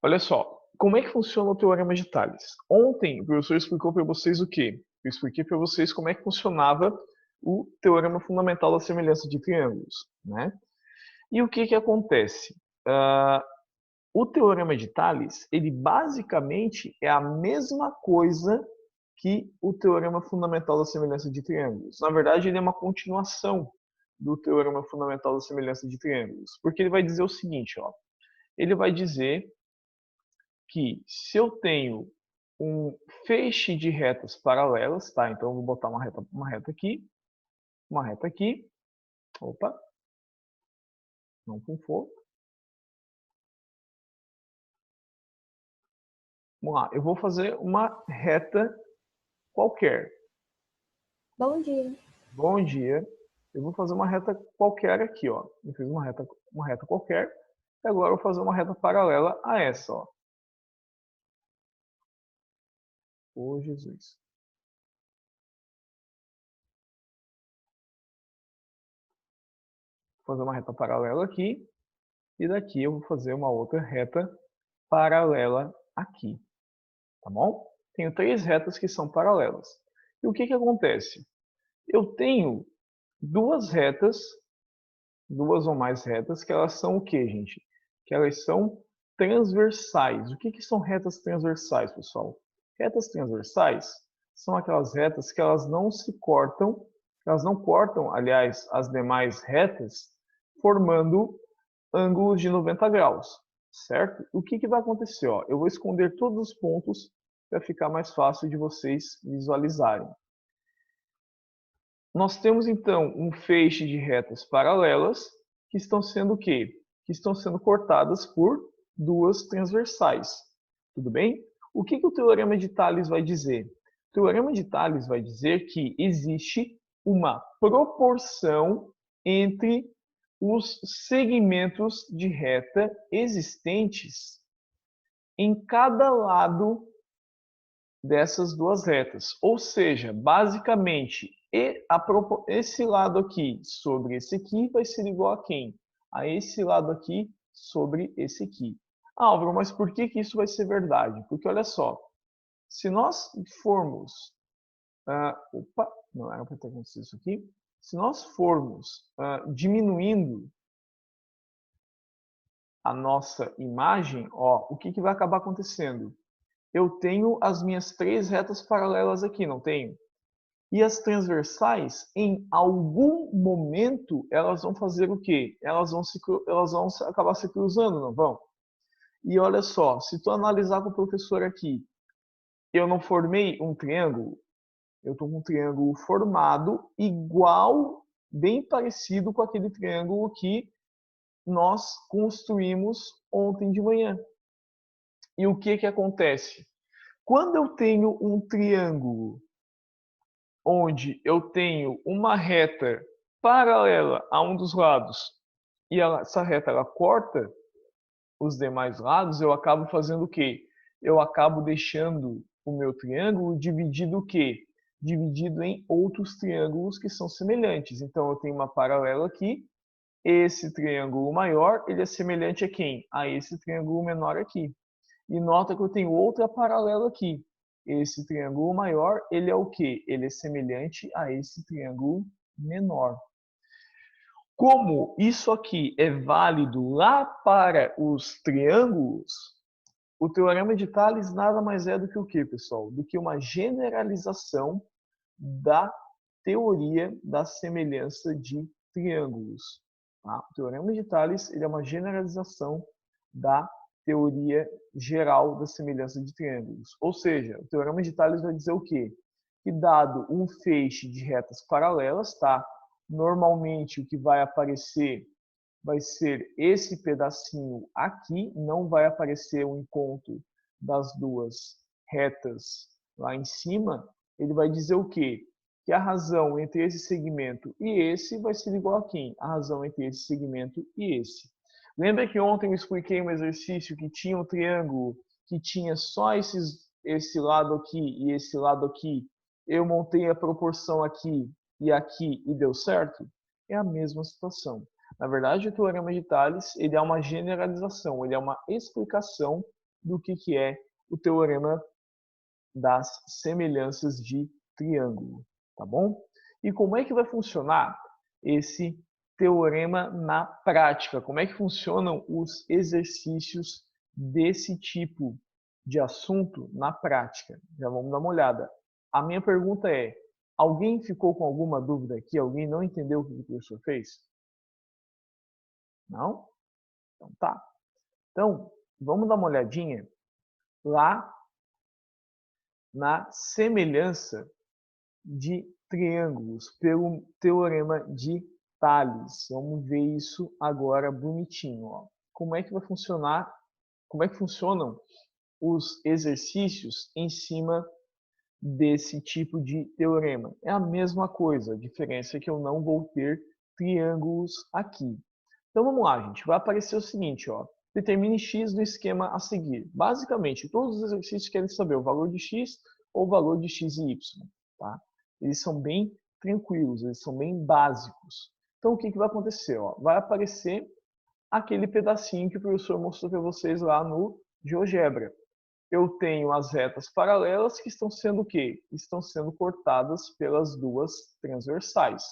Olha só, como é que funciona o teorema de Tales? Ontem o professor explicou para vocês o quê? Eu expliquei para vocês como é que funcionava o teorema fundamental da semelhança de triângulos, né? E o que que acontece? O teorema de Tales, ele basicamente é a mesma coisa que o teorema fundamental da semelhança de triângulos. Na verdade, ele é uma continuação do teorema fundamental da semelhança de triângulos, porque ele vai dizer o seguinte, ó. Ele vai dizer que se eu tenho um feixe de retas paralelas, tá? Então eu vou botar uma reta aqui, opa, não com fogo. Vamos lá, eu vou fazer uma reta qualquer. Bom dia. Bom dia. Eu vou fazer uma reta qualquer aqui, ó. Eu fiz uma reta qualquer. E agora eu vou fazer uma reta paralela a essa, ó. Ô, Jesus. Vou fazer uma reta paralela aqui. E daqui eu vou fazer uma outra reta paralela aqui. Tá bom? Tenho três retas que são paralelas. E o que que acontece? Eu tenho duas retas, duas ou mais retas, que elas são o que, gente? Que elas são transversais. O que que são retas transversais, pessoal? Retas transversais são aquelas retas que elas não se cortam, elas não cortam, aliás, as demais retas, formando ângulos de 90 graus, certo? O que que vai acontecer? Ó? Eu vou esconder todos os pontos para ficar mais fácil de vocês visualizarem. Nós temos então um feixe de retas paralelas que estão sendo o quê? Que estão sendo cortadas por duas transversais. Tudo bem? O que que o teorema de Tales vai dizer? O teorema de Tales vai dizer que existe uma proporção entre os segmentos de reta existentes em cada lado dessas duas retas. Ou seja, basicamente, esse lado aqui sobre esse aqui vai ser igual a quem? A esse lado aqui sobre esse aqui. Álvaro, mas por que que isso vai ser verdade? Porque olha só, se nós formos... opa, não era para ter acontecido isso aqui. Se nós formos diminuindo a nossa imagem, ó, o que que vai acabar acontecendo? Eu tenho as minhas três retas paralelas aqui, não tenho? E as transversais, em algum momento, elas vão fazer o quê? Elas vão acabar se cruzando, não vão? E olha só, se tu analisar com o professor aqui, eu não formei um triângulo, eu estou com um triângulo formado igual, bem parecido com aquele triângulo que nós construímos ontem de manhã. E o que que acontece? Quando eu tenho um triângulo onde eu tenho uma reta paralela a um dos lados e essa reta ela corta os demais lados, eu acabo fazendo o quê? Eu acabo deixando o meu triângulo dividido o quê? Dividido em outros triângulos que são semelhantes. Então eu tenho uma paralela aqui, esse triângulo maior, ele é semelhante a quem? A esse triângulo menor aqui. E nota que eu tenho outra paralela aqui. Esse triângulo maior, ele é o quê? Ele é semelhante a esse triângulo menor. Como isso aqui é válido lá para os triângulos, o teorema de Tales nada mais é do que o quê, pessoal? Do que uma generalização da teoria da semelhança de triângulos. Tá? O teorema de Tales ele é uma generalização da teoria geral da semelhança de triângulos. Ou seja, o teorema de Tales vai dizer o quê? Que dado um feixe de retas paralelas, tá? Normalmente o que vai aparecer vai ser esse pedacinho aqui, não vai aparecer o encontro das duas retas lá em cima. Ele vai dizer o quê? Que a razão entre esse segmento e esse vai ser igual a quem? A razão entre esse segmento e esse. Lembra que ontem eu expliquei um exercício que tinha um triângulo que tinha só esse lado aqui e esse lado aqui? Eu montei a proporção aqui e deu certo? É a mesma situação. Na verdade, o teorema de Tales ele é uma generalização, ele é uma explicação do que é o teorema das semelhanças de triângulo, tá bom? E como é que vai funcionar esse teorema na prática? Como é que funcionam os exercícios desse tipo de assunto na prática? Já vamos dar uma olhada. A minha pergunta é, alguém ficou com alguma dúvida aqui? Alguém não entendeu o que o professor fez? Não? Então tá. Então, vamos dar uma olhadinha lá na semelhança de triângulos pelo teorema de Tales. Vamos ver isso agora bonitinho. Ó. Como é que vai funcionar? Como é que funcionam os exercícios em cima desse tipo de teorema? É a mesma coisa, a diferença é que eu não vou ter triângulos aqui. Então vamos lá, gente. Vai aparecer o seguinte, ó. Determine x do esquema a seguir. Basicamente, todos os exercícios querem saber o valor de x ou o valor de x e y. Tá? Eles são bem tranquilos, eles são bem básicos. Então o que vai acontecer? Ó? Vai aparecer aquele pedacinho que o professor mostrou para vocês lá no GeoGebra. Eu tenho as retas paralelas que estão sendo o quê? Estão sendo cortadas pelas duas transversais.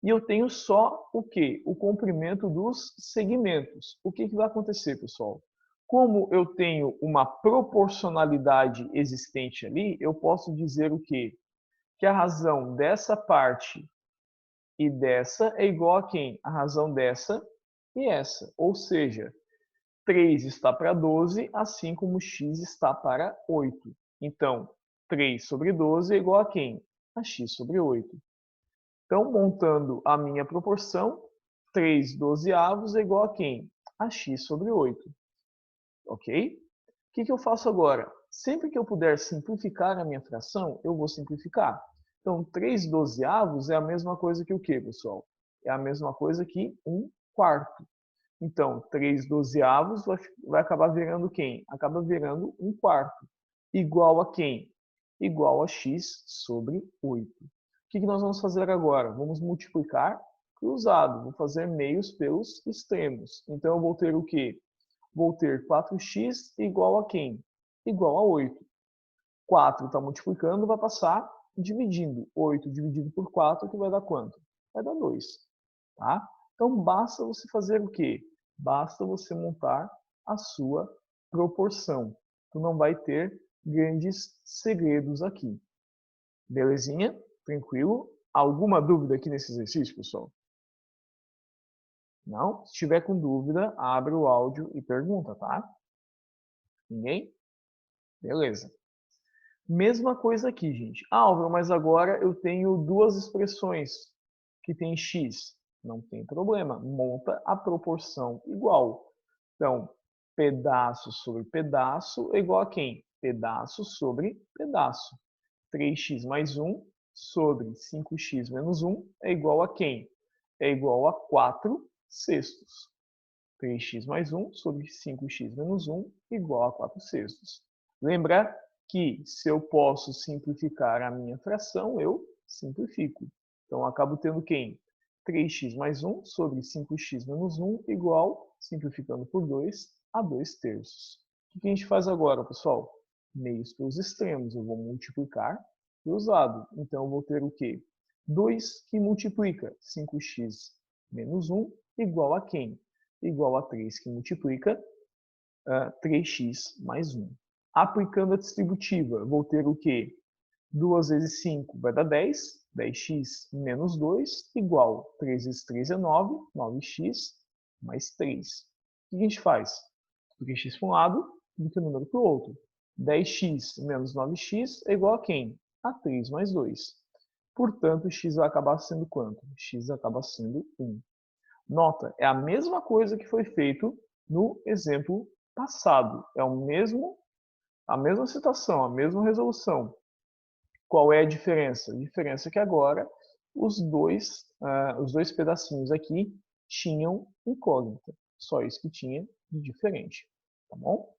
E eu tenho só o quê? O comprimento dos segmentos. O que vai acontecer, pessoal? Como eu tenho uma proporcionalidade existente ali, eu posso dizer o quê? Que a razão dessa parte e dessa é igual a quem? A razão dessa e essa. Ou seja, 3 está para 12, assim como x está para 8. Então, 3 sobre 12 é igual a quem? A x sobre 8. Então, montando a minha proporção, 3 dozeavos é igual a quem? A x sobre 8. Ok? O que eu faço agora? Sempre que eu puder simplificar a minha fração, eu vou simplificar. Então, 3 dozeavos é a mesma coisa que o quê, pessoal? É a mesma coisa que 1 quarto. Então, 3 dozeavos vai acabar virando quem? Acaba virando 1 quarto. Igual a quem? Igual a x sobre 8. O que nós vamos fazer agora? Vamos multiplicar cruzado. Vou fazer meios pelos extremos. Então, eu vou ter o quê? Vou ter 4x igual a quem? Igual a 8. 4 está multiplicando, vai passar dividindo. 8 dividido por 4, que vai dar quanto? Vai dar 2. Tá? Então, basta você fazer o quê? Basta você montar a sua proporção. Tu não vai ter grandes segredos aqui. Belezinha? Tranquilo? Alguma dúvida aqui nesse exercício, pessoal? Não? Se tiver com dúvida, abre o áudio e pergunta, tá? Ninguém? Beleza. Mesma coisa aqui, gente. Ah, Álvaro, mas agora eu tenho duas expressões que tem x. Não tem problema. Monta a proporção igual. Então, pedaço sobre pedaço é igual a quem? Pedaço sobre pedaço. 3x mais 1 sobre 5x menos 1 é igual a quem? É igual a 4 sextos. 3x mais 1 sobre 5x menos 1 igual a 4 sextos. Lembra que se eu posso simplificar a minha fração, eu simplifico. Então, eu acabo tendo quem? 3x mais 1 sobre 5x menos 1 igual, simplificando por 2, a 2 terços. O que a gente faz agora, pessoal? Meios pelos extremos. Eu vou multiplicar cruzado. Então, eu vou ter o quê? 2 que multiplica 5x menos 1 igual a quem? Igual a 3 que multiplica 3x mais 1. Aplicando a distributiva, vou ter o quê? 2 vezes 5 vai dar 10. 10x menos 2 igual 3 vezes 3 é 9. 9x mais 3. O que a gente faz? Porque x para um lado, multiplica o número para o outro. 10x menos 9x é igual a quem? A 3 mais 2. Portanto, x vai acabar sendo quanto? X acaba sendo 1. Nota, é a mesma coisa que foi feito no exemplo passado. É a mesma situação, a mesma resolução. Qual é a diferença? A diferença é que agora os dois pedacinhos aqui tinham incógnita. Só isso que tinha de diferente. Tá bom?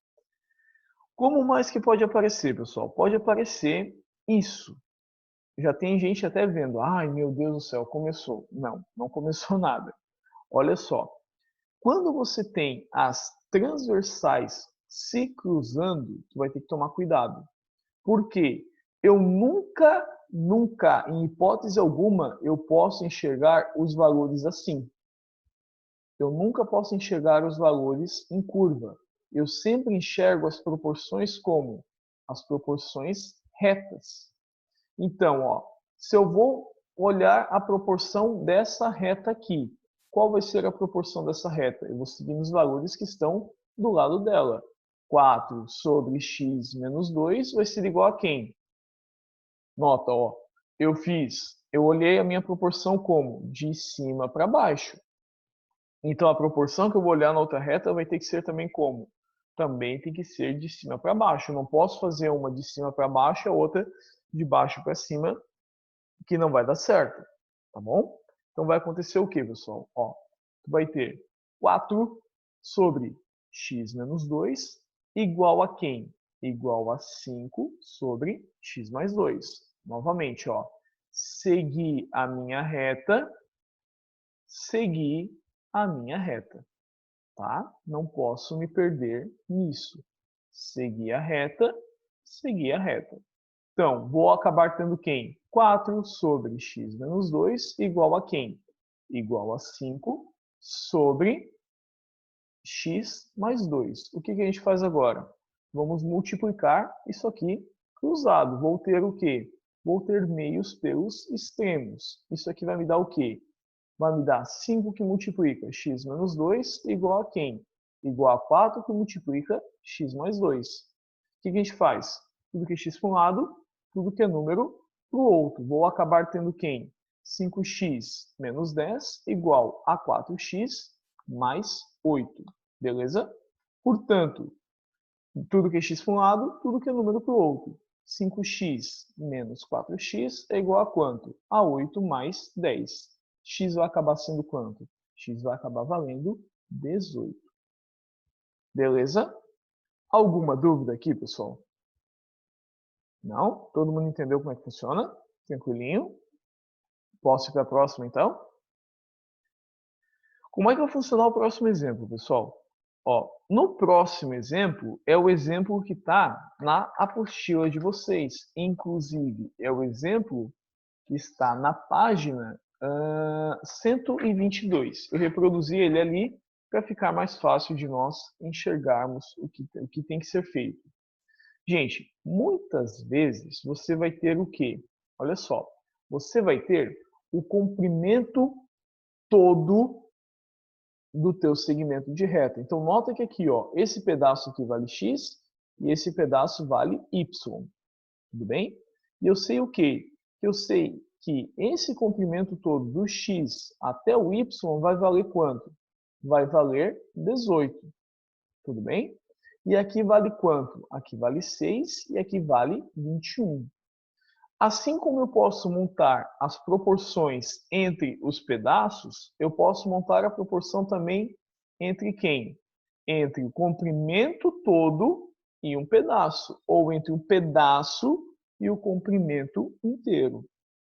Como mais que pode aparecer, pessoal? Pode aparecer isso. Já tem gente até vendo. Ai, meu Deus do céu, começou. Não, não começou nada. Olha só. Quando você tem as transversais Se cruzando, tu vai ter que tomar cuidado. Por quê? Eu nunca, em hipótese alguma, eu posso enxergar os valores assim. Eu nunca posso enxergar os valores em curva. Eu sempre enxergo as proporções como as proporções retas. Então, ó, se eu vou olhar a proporção dessa reta aqui, qual vai ser a proporção dessa reta? Eu vou seguir os valores que estão do lado dela. 4 sobre x menos 2 vai ser igual a quem? Nota, ó, eu olhei a minha proporção como? De cima para baixo. Então, a proporção que eu vou olhar na outra reta vai ter que ser também como? Também tem que ser de cima para baixo. Eu não posso fazer uma de cima para baixo e a outra de baixo para cima, que não vai dar certo. Tá bom? Então, vai acontecer o que, pessoal? Ó, tu vai ter 4 sobre x menos 2 igual a quem? Igual a 5 sobre x mais 2. Novamente, ó, seguir a minha reta, seguir a minha reta, tá? Não posso me perder nisso. Seguir a reta, seguir a reta. Então, vou acabar tendo quem? 4 sobre x menos 2 igual a quem? Igual a 5 sobre x mais 2. O que a gente faz agora? Vamos multiplicar isso aqui cruzado. Vou ter o quê? Vou ter meios pelos extremos. Isso aqui vai me dar o quê? Vai me dar 5 que multiplica x menos 2 igual a quem? Igual a 4 que multiplica x mais 2. O que a gente faz? Tudo que é x para um lado, tudo que é número para o outro. Vou acabar tendo quem? 5x menos 10 igual a 4x mais 8. Beleza? Portanto, tudo que é x para um lado, tudo que é número para o outro. 5x menos 4x é igual a quanto? A 8 mais 10. X vai acabar sendo quanto? X vai acabar valendo 18. Beleza? Alguma dúvida aqui, pessoal? Não? Todo mundo entendeu como é que funciona? Tranquilinho? Posso ir para a próxima, então? Como é que vai funcionar o próximo exemplo, pessoal? Ó, no próximo exemplo, é o exemplo que está na apostila de vocês. Inclusive, é o exemplo que está na página 122. Eu reproduzi ele ali para ficar mais fácil de nós enxergarmos o que tem que ser feito. Gente, muitas vezes você vai ter o quê? Olha só, você vai ter o comprimento todo do teu segmento de reta. Então, nota que aqui, ó, esse pedaço aqui vale x e esse pedaço vale y. Tudo bem? E eu sei o quê? Eu sei que esse comprimento todo do x até o y vai valer quanto? Vai valer 18. Tudo bem? E aqui vale quanto? Aqui vale 6 e aqui vale 21. Assim como eu posso montar as proporções entre os pedaços, eu posso montar a proporção também entre quem? Entre o comprimento todo e um pedaço, ou entre o pedaço e o comprimento inteiro,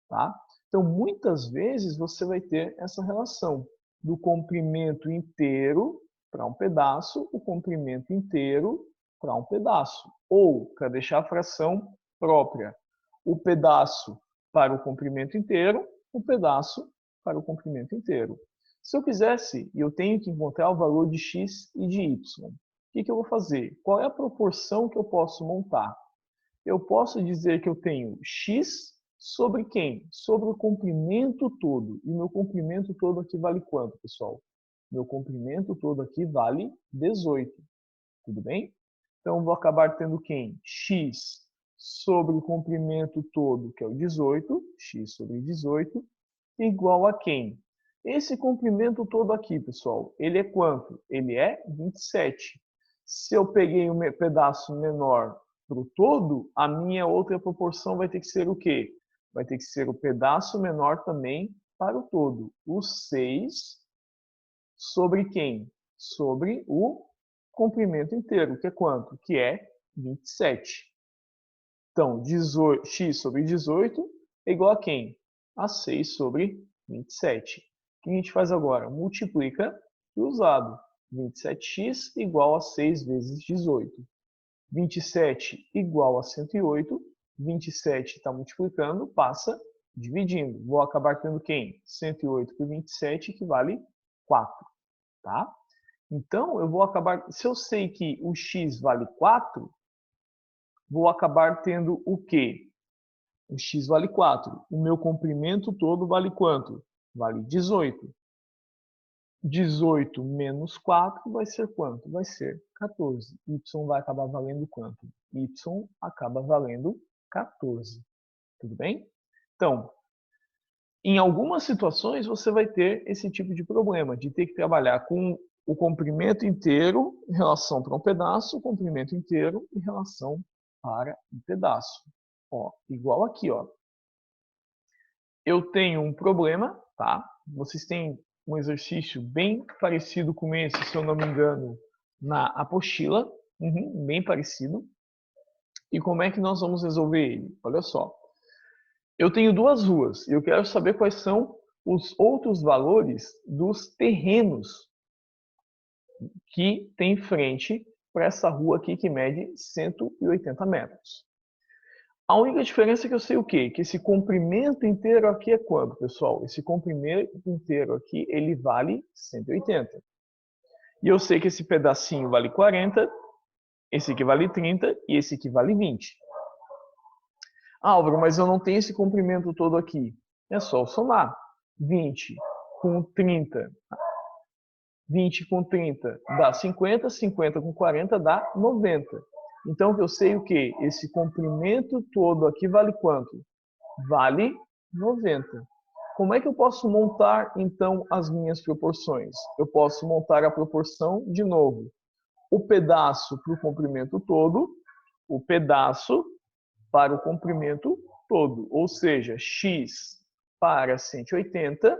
tá? Então, muitas vezes você vai ter essa relação do comprimento inteiro para um pedaço, o comprimento inteiro para um pedaço. Ou, para deixar a fração própria, o pedaço para o comprimento inteiro, o pedaço para o comprimento inteiro. Se eu quisesse, e eu tenho que encontrar o valor de x e de y, o que eu vou fazer? Qual é a proporção que eu posso montar? Eu posso dizer que eu tenho x sobre quem? Sobre o comprimento todo. E meu comprimento todo aqui vale quanto, pessoal? Meu comprimento todo aqui vale 18. Tudo bem? Então, eu vou acabar tendo quem? X sobre o comprimento todo, que é o 18, x sobre 18, igual a quem? Esse comprimento todo aqui, pessoal, ele é quanto? Ele é 27. Se eu peguei um pedaço menor para o todo, a minha outra proporção vai ter que ser o quê? Vai ter que ser o pedaço menor também para o todo. O 6 sobre quem? Sobre o comprimento inteiro, que é quanto? Que é 27. Então, x sobre 18 é igual a quem? A 6 sobre 27. O que a gente faz agora? Multiplica cruzado. 27x igual a 6 vezes 18. 27 igual a 108. 27 está multiplicando, passa dividindo. Vou acabar tendo quem? 108 por 27 equivale 4. Tá? Então, eu vou acabar... Se eu sei que o x vale 4, vou acabar tendo o quê? O x vale 4. O meu comprimento todo vale quanto? Vale 18. 18 menos 4 vai ser quanto? Vai ser 14. Y vai acabar valendo quanto? Y acaba valendo 14. Tudo bem? Então, em algumas situações você vai ter esse tipo de problema, de ter que trabalhar com o comprimento inteiro em relação para um pedaço, o comprimento inteiro em relação para um pedaço. Ó, igual aqui, ó. Eu tenho um problema, tá? Vocês têm um exercício bem parecido com esse, se eu não me engano, na apostila. Bem parecido. E como é que nós vamos resolver ele? Olha só. Eu tenho duas ruas e eu quero saber quais são os outros valores dos terrenos que tem frente para essa rua aqui que mede 180 metros. A única diferença é que eu sei o quê? Que esse comprimento inteiro aqui é quanto, pessoal? Esse comprimento inteiro aqui, ele vale 180. E eu sei que esse pedacinho vale 40, esse aqui vale 30 e esse aqui vale 20. Álvaro, mas eu não tenho esse comprimento todo aqui. É só eu somar. 20 com 30. 20 com 30 dá 50, 50 com 40 dá 90. Então, eu sei o que? Esse comprimento todo aqui vale quanto? Vale 90. Como é que eu posso montar, então, as minhas proporções? Eu posso montar a proporção, de novo, o pedaço para o comprimento todo, o pedaço para o comprimento todo. Ou seja, x para 180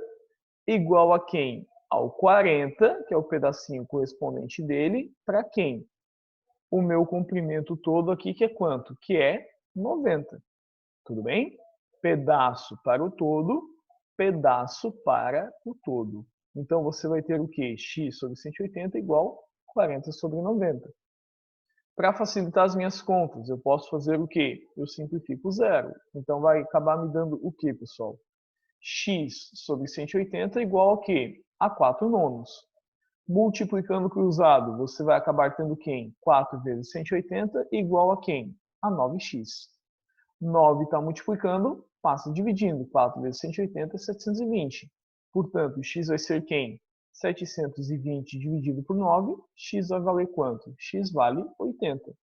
igual a quem? Ao 40, que é o pedacinho correspondente dele, para quem? O meu comprimento todo aqui, que é quanto? Que é 90. Tudo bem? Pedaço para o todo, pedaço para o todo. Então, você vai ter o quê? X sobre 180 igual 40 sobre 90. Para facilitar as minhas contas, eu posso fazer o quê? Eu simplifico zero. Então, vai acabar me dando o quê, pessoal? X sobre 180 igual ao quê? A 4 nonos. Multiplicando cruzado, você vai acabar tendo quem? 4 vezes 180 igual a quem? A 9x. 9 está multiplicando, passa dividindo. 4 vezes 180 é 720. Portanto, x vai ser quem? 720 dividido por 9, x vai valer quanto? X vale 80.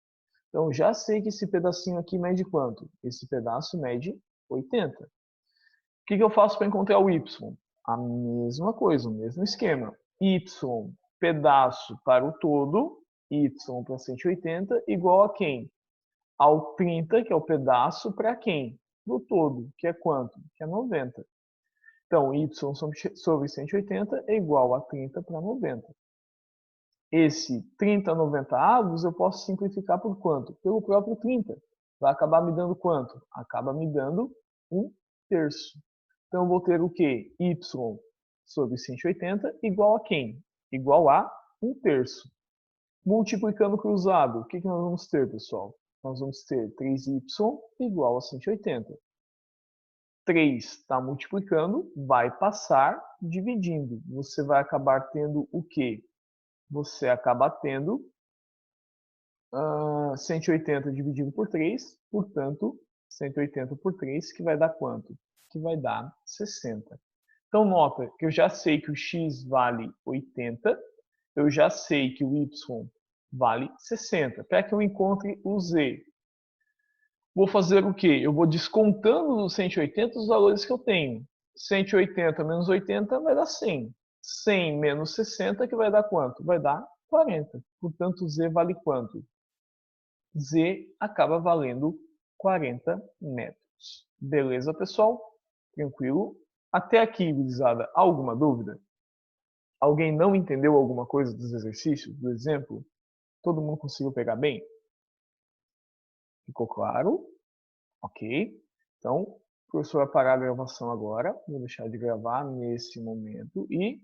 Então, já sei que esse pedacinho aqui mede quanto? Esse pedaço mede 80. O que eu faço para encontrar o y? A mesma coisa, o mesmo esquema. Y, pedaço para o todo, y para 180, igual a quem? Ao 30, que é o pedaço, para quem? Para o todo, que é quanto? Que é 90. Então, y sobre 180 é igual a 30 para 90. Esse 30 90 avos eu posso simplificar por quanto? Pelo próprio 30. Vai acabar me dando quanto? Acaba me dando 1/3. Então, eu vou ter o quê? Y sobre 180 igual a quem? Igual a 1/3. Multiplicando cruzado, o que nós vamos ter, pessoal? Nós vamos ter 3y igual a 180. 3 está multiplicando, vai passar dividindo. Você vai acabar tendo o quê? Você acaba tendo 180 dividido por 3, portanto, 180 por 3, que vai dar quanto? Que vai dar 60. Então, nota que eu já sei que o x vale 80, eu já sei que o y vale 60. Para que eu encontre o z, vou fazer o quê? Eu vou descontando dos 180 os valores que eu tenho. 180 menos 80 vai dar 100. 100 menos 60, que vai dar quanto? Vai dar 40. Portanto, z vale quanto? Z acaba valendo 40 metros. Beleza, pessoal? Tranquilo? Até aqui, gurizada, alguma dúvida? Alguém não entendeu alguma coisa dos exercícios, do exemplo? Todo mundo conseguiu pegar bem? Ficou claro? Ok. Então, o professor vai parar a gravação agora. Vou deixar de gravar nesse momento e